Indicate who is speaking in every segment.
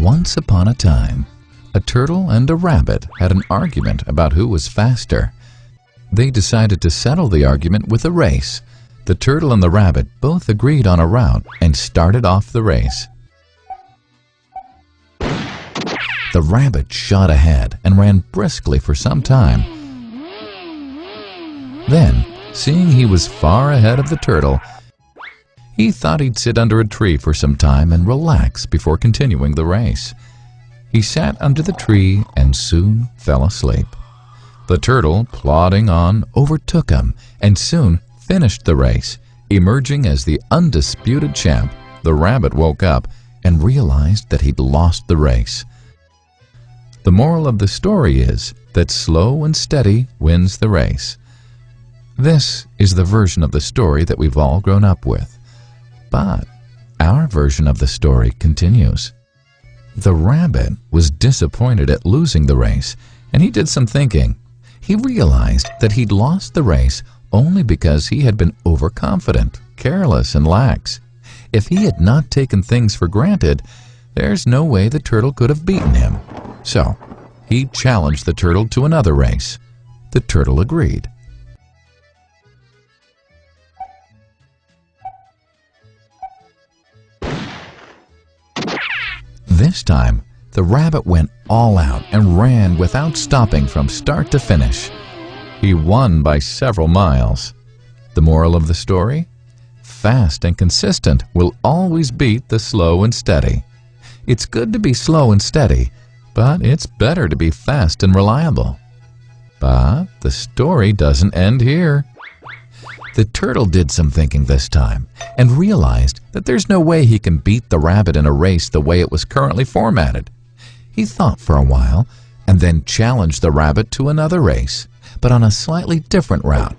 Speaker 1: Once upon a time, a turtle and a rabbit had an argument about who was faster. They decided to settle the argument with a race. The turtle and the rabbit both agreed on a route and started off the race. The rabbit shot ahead and ran briskly for some time. Then, seeing he was far ahead of the turtle, he thought he'd sit under a tree for some time and relax before continuing the race. He sat under the tree and soon fell asleep. The turtle, plodding on, overtook him and soon finished the race. Emerging as the undisputed champ, the rabbit woke up and realized that he'd lost the race. The moral of the story is that slow and steady wins the race. This is the version of the story that we've all grown up with. But our version of the story continues. The rabbit was disappointed at losing the race, and he did some thinking. He realized that he'd lost the race only because he had been overconfident, careless, and lax. If he had not taken things for granted, there's no way the turtle could have beaten him. So, he challenged the turtle to another race. The turtle agreed. This time, the rabbit went all out and ran without stopping from start to finish. He won by several miles. The moral of the story? Fast and consistent will always beat the slow and steady. It's good to be slow and steady, but it's better to be fast and reliable. But the story doesn't end here. The turtle did some thinking this time and realized that there's no way he can beat the rabbit in a race the way it was currently formatted. He thought for a while and then challenged the rabbit to another race, but on a slightly different route.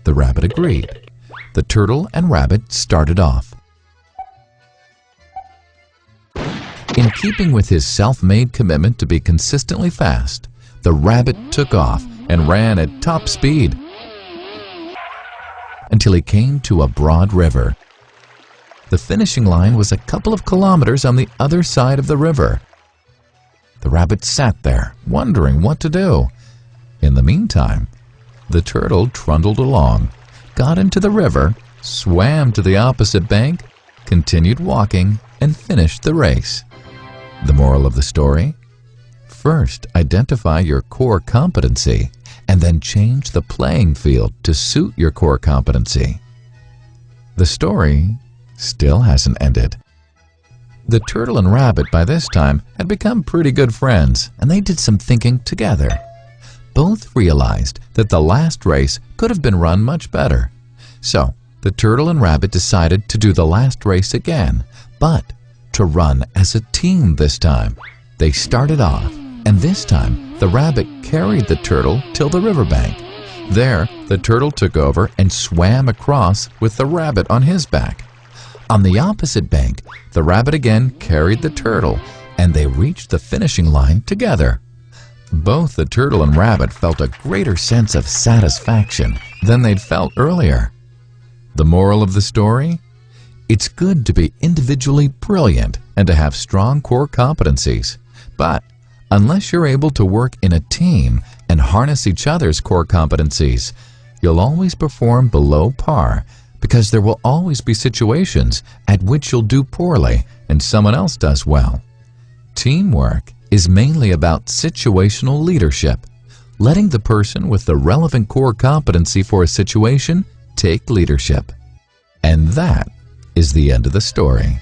Speaker 1: The rabbit agreed. The turtle and rabbit started off. In keeping with his self-made commitment to be consistently fast, the rabbit took off and ran at top speed until he came to a broad river. The finishing line was a couple of kilometers on the other side of the river. The rabbit sat there, wondering what to do. In the meantime, the turtle trundled along, got into the river, swam to the opposite bank, continued walking, and finished the race. The moral of the story? First, identify your core competency, and then change the playing field to suit your core competency. The story still hasn't ended. The turtle and rabbit by this time had become pretty good friends, and they did some thinking together. Both realized that the last race could have been run much better. So, the turtle and rabbit decided to do the last race again, but to run as a team this time. They started off, and this time the rabbit carried the turtle till the riverbank. There, the turtle took over and swam across with the rabbit on his back. On the opposite bank, the rabbit again carried the turtle, and they reached the finishing line together. Both the turtle and rabbit felt a greater sense of satisfaction than they'd felt earlier. The moral of the story? It's good to be individually brilliant and to have strong core competencies, but unless you're able to work in a team and harness each other's core competencies, you'll always perform below par, because there will always be situations at which you'll do poorly and someone else does well. Teamwork is mainly about situational leadership, letting the person with the relevant core competency for a situation take leadership. And that is the end of the story.